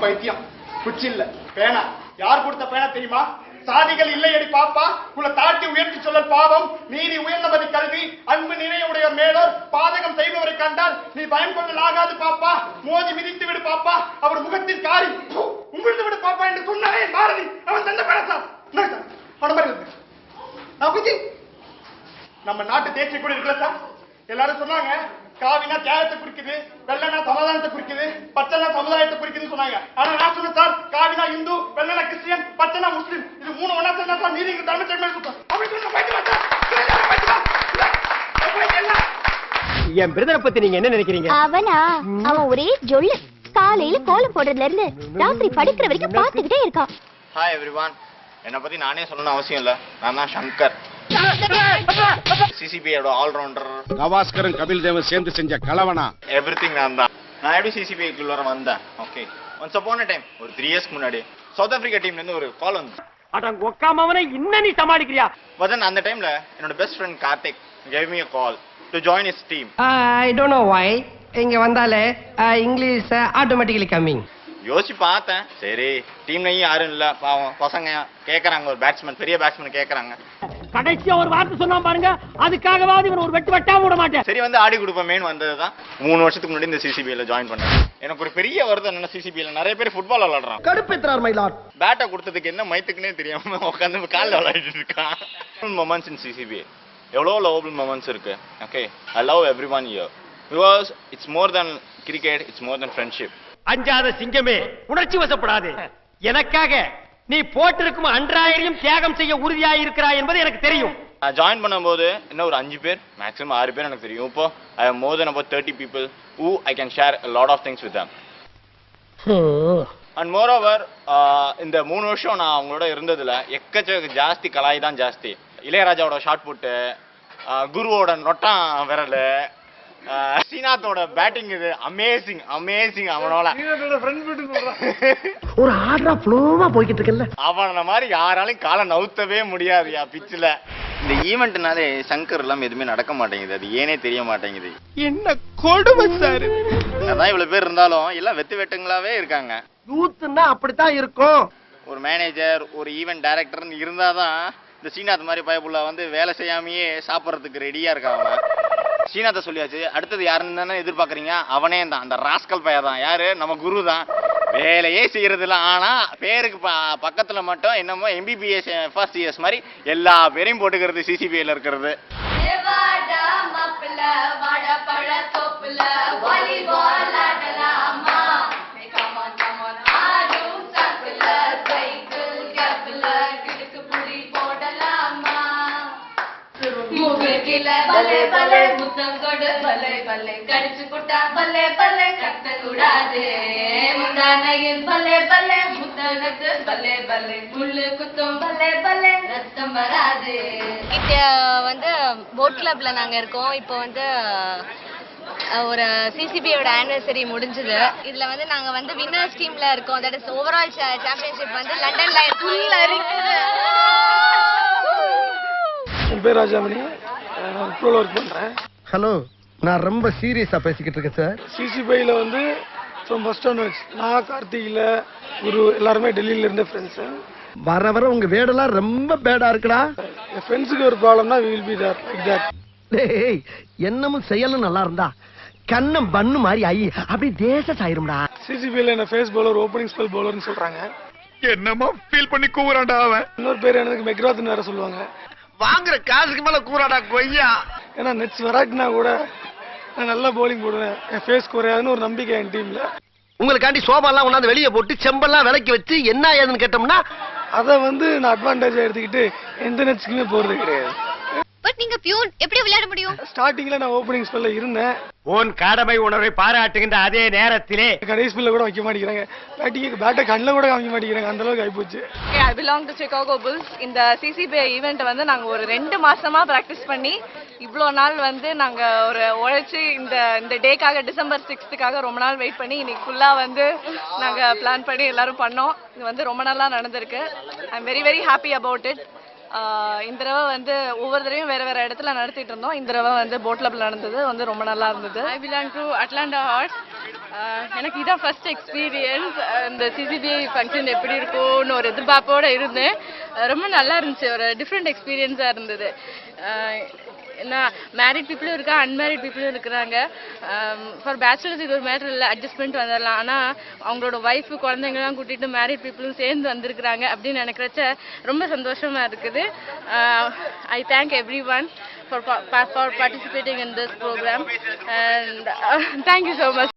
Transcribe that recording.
பைத்தியம் குச்சி இல்ல பேனா. யார் கொடுத்த பேனா தெரியுமா? சாதிகள் இல்லையடி பாப்பா, உள்ள தாட்டி உயர்த்தி சொல்லல் பாவம், மீறி உயர்ந்தபதி கல்வி, அன்பு நிறையுடைய மேலோர், பாதகம் செய்பவரை கண்டால் நீ பயம் கொள்ளல் ஆகாது பாப்பா, மோதி மிதித்து விடு பாப்பா, அவர் முகத்தில் காரி உமிழ்ந்து விடு பாப்பா என்று சொன்னாரே பாரதி. அவன் தந்த பேனா நம்ம நாட்டு தேசிய கூட இருக்கல சார். எல்லாரும் சொன்னாங்க காவினா தியாகத்தை குறிக்குது, வெள்ளனா சமாதானத்தை குறிக்குது, பச்சனா சமுதாயத்தை குறிக்குதுன்னு சொன்னாங்க. ஆனா நான் சொன்னேன் சார், காவினா இந்து, வெள்ளனா கிறிஸ்டியன், பச்சனா முஸ்லிம், இது மூணு ஒன்னா சொன்னா சார் நீதி தலைமை என் பிரதரை பத்தி நீங்க என்ன நினைக்கிறீங்க? அவனா அவன் ஒரே ஜொல்லு. காலையில கோலம் போடுறதுல இருந்து ராத்திரி படிக்கிற வரைக்கும் பாத்துக்கிட்டே இருக்கான். Hi everyone. என்னை பத்தி நானே சொல்லணும்னு அவசியம் இல்ல. நான் தான் சங்கர், சிசிபியோட ஆல்ரவுண்டர். கவாஸ்கரும் கபில் தேவன் சேர்ந்து செஞ்ச கலவனா எவ்ரிதிங் நான் தான். நான் எப்படி சிசிபிக்குள்ள வந்தேன்? Okay, once upon a time ஒரு 3 இயர்ஸ் முன்னாடி சவுத் ஆப்பிரிக்கா டீம்ல இருந்து ஒரு கால் வந்து அடங்க ஒக்காமவனே இன்ன நீ சமாளிக்கிறியா? வதன் அந்த டைம்ல என்னோட best friend Karthik gave me a call to join his team. I don't know why. இங்க வந்தாலே இங்கிலீஷ் ஆட்டோமேட்டிக்கலி கம்மிங். யோசிச்சு பார்த்தேன், சரி டீம்லயும் யாரும் இல்ல, பாவம் பசங்க கேக்குறாங்க, ஒரு பேட்ஸ்மேன் பெரிய பேட்ஸ்மேன் கேக்குறாங்க. கடைசியா ஒரு வார்த்தை சொன்னா பாருங்க, அதுக்காகவாவது இவன் ஒரு வெட்டு வெட்டாம விட மாட்டேன். சரி வந்து ஆடி கொடுப்போமேனு வந்ததுதான். 3 வருஷத்துக்கு முன்னாடி இந்த சிசிபில ஜாயின் பண்ணேன். எனக்கு ஒரு பெரிய வருத்தம் என்னன்னா, சிசிபில நிறைய பேர் ஃபுட்பால் விளையாடுறான். கடுப்பேத்துறார் மைலாட். பேட்டை கொடுத்ததுக்கு என்ன மைத்துக்குன்னே தெரியாம உட்காந்து காலில் விளையாடிட்டு இருக்கான். மொமெண்ட்ஸ் இன் சிசிபி எவ்வளோ லவபிள் மொமெண்ட்ஸ் இருக்கு. Okay, I love everyone here because it's more then cricket, it's more then friendship. அஞ்சாத சிங்கமே, உணர்ச்சி வசப்படாது. எனக்காக நீ போட்டிருக்கும் அன்றாயிரம் தியாகம் செய்ய உறுதியாக இருக்கிறாய் என்பது எனக்கு தெரியும். நான் ஜாயின் பண்ணும்போது இன்னும் ஒரு 5 பேர், மேக்ஸிமம் 6 பேர் எனக்கு தெரியும். இப்போ I have more than about 30 people who I can share a lot of things with them. And moreover, இந்த 3 வருஷம் நான் அவங்களோட இருந்ததுல எக்கச்சக்க ஜாஸ்தி கலாய் தான் ஜாஸ்தி. இளையராஜாவோட ஷார்ட் புட்டு, குருவோட நொட்டான் விரல், ஸ்ரீநாத்தோட பேட்டிங், இது அமேசிங் அமேசிங். அவனோட ஒரு ஆர்டரா ஃப்ளோவா போய்கிட்டு இருக்கல, அவன மாதிரி யாராலையும் காலை நவுத்தவே முடியாதுயா பிச்சில். இந்த ஈவெண்ட்னாலே சங்கர் எல்லாம் எதுவுமே நடக்க மாட்டேங்குது, அது ஏனே தெரிய மாட்டேங்குது. என்ன கொடுமை சார். அதான் இவ்வளவு பேர் இருந்தாலும் எல்லாம் வெட்டுங்களாவே இருக்காங்க. யூத்னா அப்படித்தான் இருக்கும். ஒரு மேனேஜர், ஒரு ஈவெண்ட் டைரக்டர்னு இருந்தாதான் இந்த ஸ்ரீநாத் மாதிரி பயப்புள்ள வந்து வேலை செய்யாமையே சாப்பிட்றதுக்கு ரெடியா இருக்காங்க. ஸ்ரீநாத்தை சொல்லியாச்சு, அடுத்தது யாருன்னு தானே எதிர்பார்க்குறீங்க? அவனே தான், அந்த ராஸ்கல் பையன் தான். யாரு? நம்ம குரு தான். வேலையே செய்யறது இல்லை, ஆனா பேருக்கு பக்கத்துல மட்டும் என்னமோ MBBS ஃபர்ஸ்ட் இயர்ஸ் மாதிரி எல்லா பேரையும் போட்டுக்கிறது சிசிபில இருக்கிறது. பல்லே பல்லே முத்தம் கொடு, பல்லே பல்லே கடிச்சு குட்டா, பல்லே பல்லே கட்ட கூடாது முந்தானையில், பல்லே பல்லே முத்தகத்து, பல்லே பல்லே முள்ளு குத்தும், பல்லே பல்லே ரத்தம் வராது. இப்ப வந்து போட் கிளப்ல நாங்க இருக்கோம். இப்போ வந்து ஒரு சிசிபியோட ஆனிவர்சரி முடிஞ்சது. இதுல வந்து நாங்க வந்து வின்னர்ஸ் டீம்ல இருக்கோம். தட் இஸ் ஓவரால் சாம்பியன்ஷிப் வந்து லண்டன்ல ஃபுல்லா இருக்கு. என் பேர் ராஜாமணி, நான் ப்ரோல ஒர்க் பண்றேன். ஹலோ, நான் ரொம்ப சீரியஸா பேசிக்கிட்டு இருக்கேன் சார். சிசிபில வந்து ஃப்ரம் ஃபர்ஸ்ட் ஆன்வர்ட்ஸ் நான், கார்த்திகில, குரு எல்லாருமே டெல்லியில இருந்த ஃப்ரெண்ட்ஸ். வர வர உங்க வேடெல்லாம் ரொம்ப பேடா இருக்குடா. என் ஃப்ரெண்ட்ஸுக்கு ஒரு ப்ராப்ளம்னா we will be there like that. டேய், என்னமும் செயலும் நல்லா இருந்தா கண்ணம் பண்ணு மாதிரி ஐ அப்படி தேச சாயிரும்டா. சிசிபில என்ன ஃபேஸ் பவுலர், ஓப்பனிங் ஸ்பெல் பவுலர்னு சொல்றாங்க. என்னமா ஃபீல் பண்ணி கூவுறான்டா அவன். இன்னொரு பேர் எனக்கு மெக்ராத்னு வேற சொல்லுவாங்க. வாங்குற காசுக்கு மேல கூறாடா கொய்யா. ஏன்னா நெட்ஸ் விராட்னா கூட நான் நல்லா பவுலிங் போடுவேன், என் ஃபேஸ் குறையாதுன்னு ஒரு நம்பிக்கை என் டீம்ல. உங்களுக்காண்டி சோபாலாம் கொண்டாந்து வெளியே போட்டு செம்பெல்லாம் விலைக்கு வச்சு என்ன ஏதுன்னு கேட்டோம்னா அதை வந்து நான் அட்வான்டேஜா எடுத்துக்கிட்டு எந்த நெட்ஸ்க்குமே போறது கிடையாது. பட் நீங்க பியூன் எப்படி விளையாட முடியும்? ஸ்டார்டிங்ல நான் ஓப்பனிங் ஸ்பெல்ல இருந்தேன். உன் கடமை உணர்வை பாராட்டுகின்ற அதே நேரத்திலே கடைசி ஸ்பெல்ல கூட வைக்க மாட்டேங்கிறாங்க, பேட்டை கண்ணில் கூட காமிக்க மாட்டேங்கிறாங்க, அந்த அளவுக்கு ஆயிப்போச்சு. I belong to Chicago Bulls. இந்த சிசிபி ஈவெண்ட் வந்து நாங்க ஒரு 2 மாசமா பிராக்டிஸ் பண்ணி இவ்வளோ நாள் வந்து நாங்க ஒரு உழைச்சி இந்த டேக்காக டிசம்பர் 6th ரொம்ப நாள் வெயிட் பண்ணி இன்னைக்கு ஃபுல்லா வந்து நாங்க பிளான் பண்ணி எல்லாரும் பண்ணோம். இது வந்து ரொம்ப நல்லா நடந்திருக்கு. I am very very happy about it. இந்த தடவை வந்து ஒவ்வொரு தடவையும் வேற வேற இடத்துல நடத்திட்டு இருந்தோம். இந்த தடவை வந்து போட் கிளப்ல நடந்தது வந்து ரொம்ப நல்லா இருந்தது. I belong to Atlanta horse. எனக்கு இதான் ஃபர்ஸ்ட் எக்ஸ்பீரியன்ஸ். இந்த சிசிபிஐ ஃபங்க்ஷன் எப்படி இருக்கும்னு ஒரு எதிர்பார்ப்போட இருந்தேன். ரொம்ப நல்லா இருந்துச்சு. ஒரு டிஃப்ரெண்ட் எக்ஸ்பீரியன்ஸாக இருந்தது. நான் மேரிட் பீப்புளும் இருக்கா, அன்மேரிட் பீப்புளும் இருக்கிறாங்க. ஃபார் பேச்சுலர்ஸ் இது ஒரு மேட்டர் இல்லை, அட்ஜஸ்ட்மெண்ட் வந்துடலாம். ஆனால் அவங்களோட ஒய்ஃபு குழந்தைங்கலாம் கூட்டிகிட்டு மேரிட் பீப்புளும் சேர்ந்து வந்திருக்கிறாங்க அப்படின்னு நினைக்கிறச்ச ரொம்ப சந்தோஷமாக இருக்குது. I thank every one for participating in this program and thank you so much.